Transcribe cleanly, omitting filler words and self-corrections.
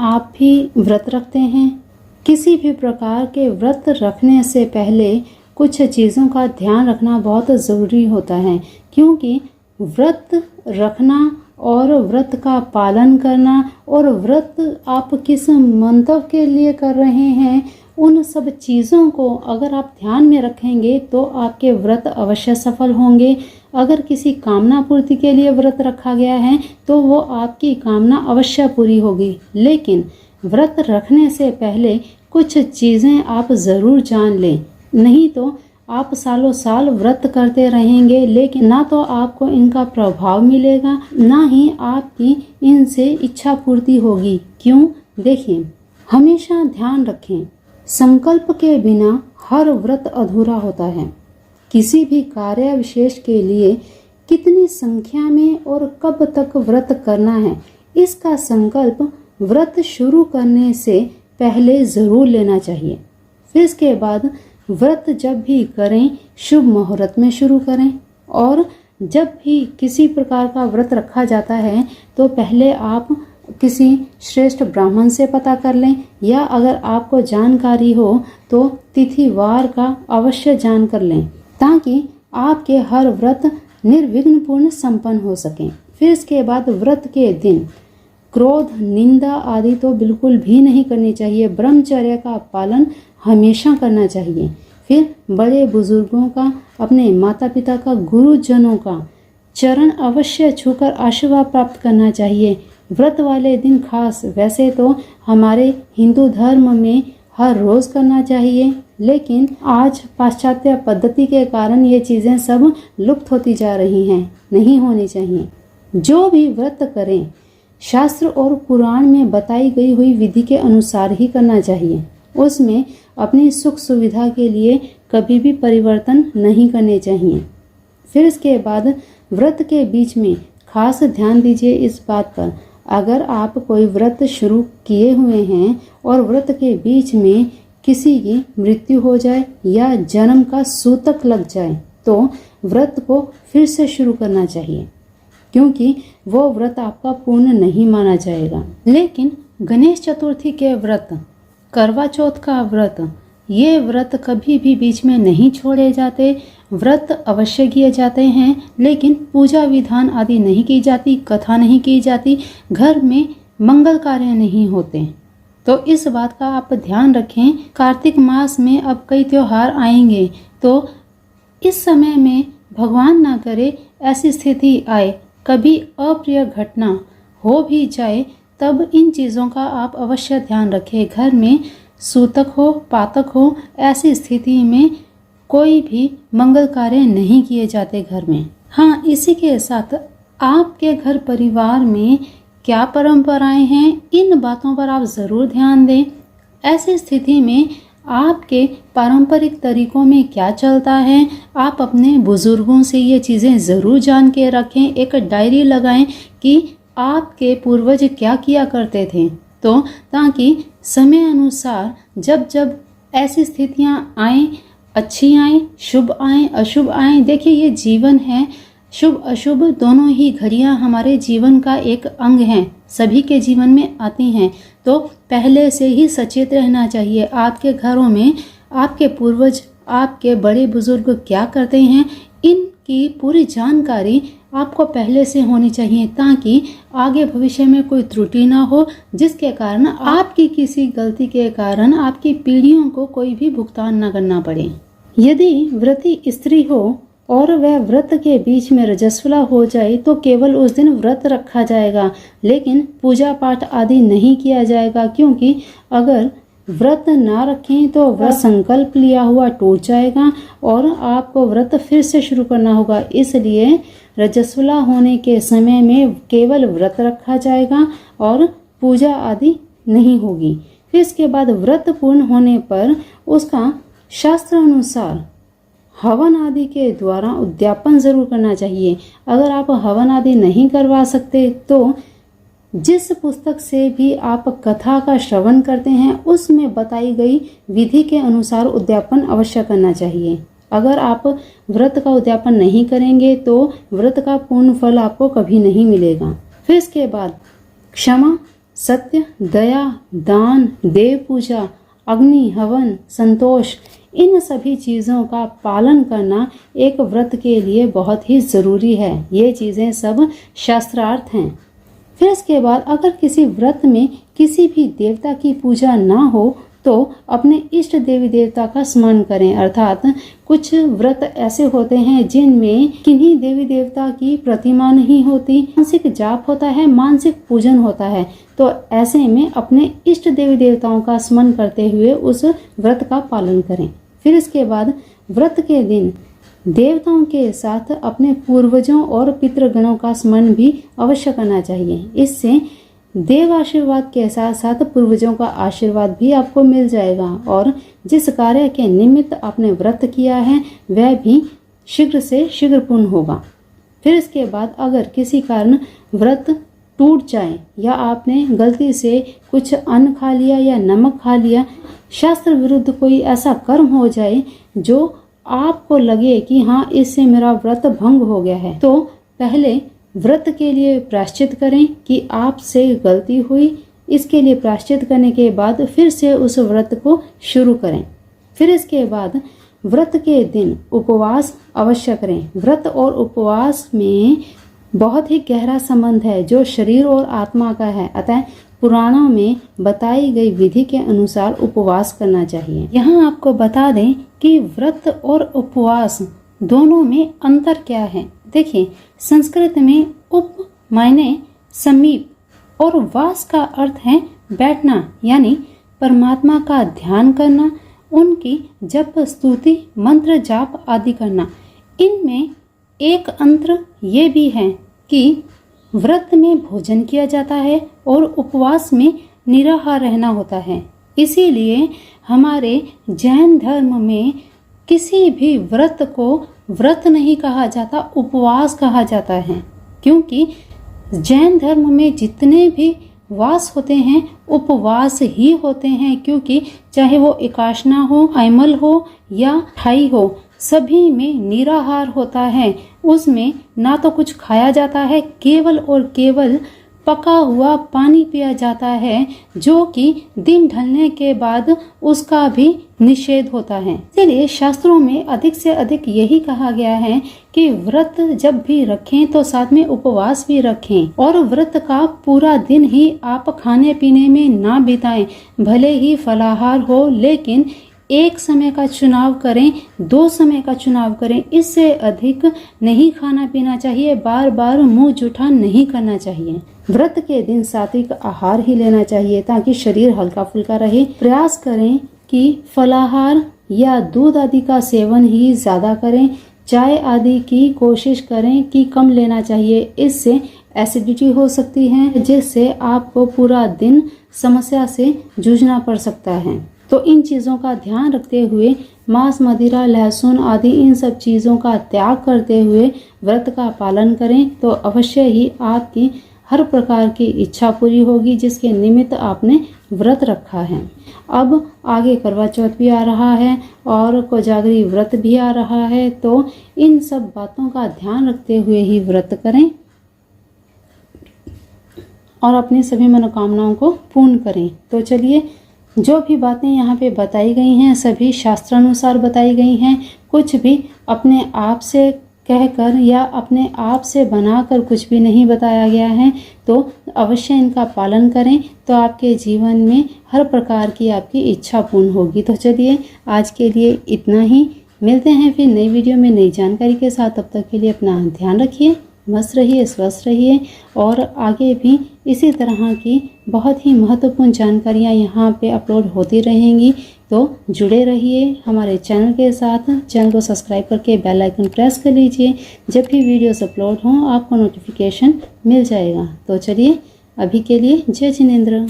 आप भी व्रत रखते हैं? किसी भी प्रकार के व्रत रखने से पहले कुछ चीज़ों का ध्यान रखना बहुत ज़रूरी होता है, क्योंकि व्रत रखना और व्रत का पालन करना और व्रत आप किस मंतव्य के लिए कर रहे हैं, उन सब चीज़ों को अगर आप ध्यान में रखेंगे तो आपके व्रत अवश्य सफल होंगे। अगर किसी कामना पूर्ति के लिए व्रत रखा गया है तो वो आपकी कामना अवश्य पूरी होगी। लेकिन व्रत रखने से पहले कुछ चीज़ें आप ज़रूर जान लें, नहीं तो आप सालों साल व्रत करते रहेंगे लेकिन ना तो आपको इनका प्रभाव मिलेगा, ना ही आपकी इनसे इच्छा पूर्ति होगी। क्यों? देखिए, हमेशा ध्यान रखें, संकल्प के बिना हर व्रत अधूरा होता है। किसी भी कार्य विशेष के लिए कितनी संख्या में और कब तक व्रत करना है, इसका संकल्प व्रत शुरू करने से पहले ज़रूर लेना चाहिए। फिर इसके बाद व्रत जब भी करें शुभ मुहूर्त में शुरू करें, और जब भी किसी प्रकार का व्रत रखा जाता है तो पहले आप किसी श्रेष्ठ ब्राह्मण से पता कर लें, या अगर आपको जानकारी हो तो तिथिवार का अवश्य जान कर लें, ताकि आपके हर व्रत निर्विघ्न पूर्ण संपन्न हो सकें। फिर इसके बाद व्रत के दिन क्रोध, निंदा आदि तो बिल्कुल भी नहीं करनी चाहिए। ब्रह्मचर्य का पालन हमेशा करना चाहिए। फिर बड़े बुजुर्गों का, अपने माता पिता का, गुरुजनों का चरण अवश्य छूकर आशीर्वाद प्राप्त करना चाहिए। व्रत वाले दिन खास, वैसे तो हमारे हिंदू धर्म में हर रोज़ करना चाहिए, लेकिन आज पाश्चात्य पद्धति के कारण ये चीज़ें सब लुप्त होती जा रही हैं, नहीं होनी चाहिए। जो भी व्रत करें शास्त्र और पुराण में बताई गई हुई विधि के अनुसार ही करना चाहिए। उसमें अपनी सुख सुविधा के लिए कभी भी परिवर्तन नहीं करने चाहिए। फिर इसके बाद व्रत के बीच में खास ध्यान दीजिए इस बात पर, अगर आप कोई व्रत शुरू किए हुए हैं और व्रत के बीच में किसी की मृत्यु हो जाए या जन्म का सूतक लग जाए तो व्रत को फिर से शुरू करना चाहिए, क्योंकि वो व्रत आपका पूर्ण नहीं माना जाएगा। लेकिन गणेश चतुर्थी के व्रत, करवा चौथ का व्रत, ये व्रत कभी भी बीच में नहीं छोड़े जाते। व्रत अवश्य किए जाते हैं, लेकिन पूजा विधान आदि नहीं की जाती, कथा नहीं की जाती, घर में मंगल कार्य नहीं होते। तो इस बात का आप ध्यान रखें। कार्तिक मास में अब कई त्योहार आएंगे, तो इस समय में भगवान ना करे ऐसी स्थिति आए, कभी अप्रिय घटना हो भी जाए, तब इन चीज़ों का आप अवश्य ध्यान रखें। घर में सूतक हो, पातक हो, ऐसी स्थिति में कोई भी मंगल कार्य नहीं किए जाते घर में। हाँ, इसी के साथ आपके घर परिवार में क्या परंपराएं हैं, इन बातों पर आप ज़रूर ध्यान दें। ऐसी स्थिति में आपके पारंपरिक तरीकों में क्या चलता है, आप अपने बुजुर्गों से ये चीज़ें ज़रूर जान के रखें। एक डायरी लगाएं कि आपके पूर्वज क्या किया करते थे, तो ताकि समय अनुसार जब जब ऐसी स्थितियां आएं, अच्छी आएं, शुभ आएं, अशुभ आएं, देखिए ये जीवन है, शुभ अशुभ दोनों ही घड़ियां हमारे जीवन का एक अंग हैं, सभी के जीवन में आती हैं। तो पहले से ही सचेत रहना चाहिए। आपके घरों में आपके पूर्वज, आपके बड़े बुजुर्ग क्या करते हैं, इनकी पूरी जानकारी आपको पहले से होनी चाहिए, ताकि आगे भविष्य में कोई त्रुटि ना हो, जिसके कारण आपकी किसी गलती के कारण आपकी पीढ़ियों को कोई भी भुगतान न करना पड़े। यदि व्रती स्त्री हो और वह व्रत के बीच में रजस्वला हो जाए तो केवल उस दिन व्रत रखा जाएगा, लेकिन पूजा पाठ आदि नहीं किया जाएगा, क्योंकि अगर व्रत ना रखें तो व्रत संकल्प लिया हुआ टूट जाएगा और आपको व्रत फिर से शुरू करना होगा। इसलिए रजस्वला होने के समय में केवल व्रत रखा जाएगा और पूजा आदि नहीं होगी। फिर इसके बाद व्रत पूर्ण होने पर उसका शास्त्र अनुसार हवन आदि के द्वारा उद्यापन जरूर करना चाहिए। अगर आप हवन आदि नहीं करवा सकते तो जिस पुस्तक से भी आप कथा का श्रवण करते हैं उसमें बताई गई विधि के अनुसार उद्यापन अवश्य करना चाहिए। अगर आप व्रत का उद्यापन नहीं करेंगे तो व्रत का पूर्ण फल आपको कभी नहीं मिलेगा। फिर इसके बाद क्षमा, सत्य, दया, दान, देव पूजा, अग्नि, हवन, संतोष, इन सभी चीज़ों का पालन करना एक व्रत के लिए बहुत ही ज़रूरी है। ये चीज़ें सब शास्त्रार्थ हैं। फिर इसके बाद अगर किसी व्रत में किसी भी देवता की पूजा ना हो तो अपने इष्ट देवी देवता का स्मरण करें। अर्थात कुछ व्रत ऐसे होते हैं जिनमें किन्हीं देवी देवता की प्रतिमा नहीं होती, मानसिक जाप होता है, मानसिक पूजन होता है। तो ऐसे में अपने इष्ट देवी देवताओं का स्मरण करते हुए उस व्रत का पालन करें। फिर इसके बाद व्रत के दिन देवताओं के साथ अपने पूर्वजों और पितृगणों का स्मरण भी अवश्य करना चाहिए। इससे देव आशीर्वाद के साथ साथ पूर्वजों का आशीर्वाद भी आपको मिल जाएगा और जिस कार्य के निमित्त आपने व्रत किया है वह भी शीघ्र से शीघ्र पूर्ण होगा। फिर इसके बाद अगर किसी कारण व्रत टूट जाए या आपने गलती से कुछ अन्न खा लिया या नमक खा लिया, शास्त्र विरुद्ध कोई ऐसा कर्म हो जाए जो आपको लगे कि हाँ इससे मेरा व्रत भंग हो गया है, तो पहले व्रत के लिए प्रायश्चित करें कि आपसे गलती हुई। इसके लिए प्रायश्चित करने के बाद फिर से उस व्रत को शुरू करें। फिर इसके बाद व्रत के दिन उपवास अवश्य करें। व्रत और उपवास में बहुत ही गहरा संबंध है जो शरीर और आत्मा का है। अतः पुराणों में बताई गई विधि के अनुसार उपवास करना चाहिए। यहाँ आपको बता दें कि व्रत और उपवास दोनों में अंतर क्या है। देखिए, संस्कृत में उप मायने समीप और वास का अर्थ है बैठना, यानी परमात्मा का ध्यान करना, उनकी जप, स्तुति, मंत्र जाप आदि करना। इनमें एक अंतर ये भी है कि व्रत में भोजन किया जाता है और उपवास में निराहार रहना होता है। इसीलिए हमारे जैन धर्म में किसी भी व्रत को व्रत नहीं कहा जाता, उपवास कहा जाता है। क्योंकि जैन धर्म में जितने भी वास होते हैं उपवास ही होते हैं, क्योंकि चाहे वो एकाशना हो, ऐमल हो या ठाई हो, सभी में निराहार होता है। उसमें ना तो कुछ खाया जाता है, केवल और केवल पका हुआ पानी पिया जाता है, जो कि दिन ढलने के बाद उसका भी निषेध होता है। इसलिए शास्त्रों में अधिक से अधिक यही कहा गया है कि व्रत जब भी रखें तो साथ में उपवास भी रखें और व्रत का पूरा दिन ही आप खाने पीने में ना बिताएं। भले ही फलाहार हो, लेकिन एक समय का चुनाव करें, 2 समय का चुनाव करें। इससे अधिक नहीं खाना पीना चाहिए, बार बार मुंह जूठा नहीं करना चाहिए। व्रत के दिन सात्विक आहार ही लेना चाहिए ताकि शरीर हल्का फुल्का रहे। प्रयास करें कि फलाहार या दूध आदि का सेवन ही ज्यादा करें। चाय आदि की कोशिश करें कि कम लेना चाहिए। इससे एसिडिटी हो सकती है, जिससे आपको पूरा दिन समस्या से जूझना पड़ सकता है। तो इन चीज़ों का ध्यान रखते हुए मांस, मदिरा, लहसुन आदि इन सब चीज़ों का त्याग करते हुए व्रत का पालन करें तो अवश्य ही आपकी हर प्रकार की इच्छा पूरी होगी जिसके निमित्त आपने व्रत रखा है। अब आगे करवा चौथ भी आ रहा है और कोजागरी व्रत भी आ रहा है, तो इन सब बातों का ध्यान रखते हुए ही व्रत करें और अपनी सभी मनोकामनाओं को पूर्ण करें। तो चलिए, जो भी बातें यहाँ पे बताई गई हैं सभी शास्त्रानुसार बताई गई हैं। कुछ भी अपने आप से कहकर या अपने आप से बनाकर कुछ भी नहीं बताया गया है। तो अवश्य इनका पालन करें तो आपके जीवन में हर प्रकार की आपकी इच्छा पूर्ण होगी। तो चलिए, आज के लिए इतना ही। मिलते हैं फिर नई वीडियो में नई जानकारी के साथ। तब तक के लिए अपना ध्यान रखिए, मस्त रहिए, स्वस्थ रहिए और आगे भी इसी तरह की बहुत ही महत्वपूर्ण जानकारियाँ यहाँ पे अपलोड होती रहेंगी। तो जुड़े रहिए हमारे चैनल के साथ। चैनल को सब्सक्राइब करके बेल आइकन प्रेस कर लीजिए। जब भी वीडियोस अपलोड हों आपको नोटिफिकेशन मिल जाएगा। तो चलिए, अभी के लिए जय जिनेंद्र।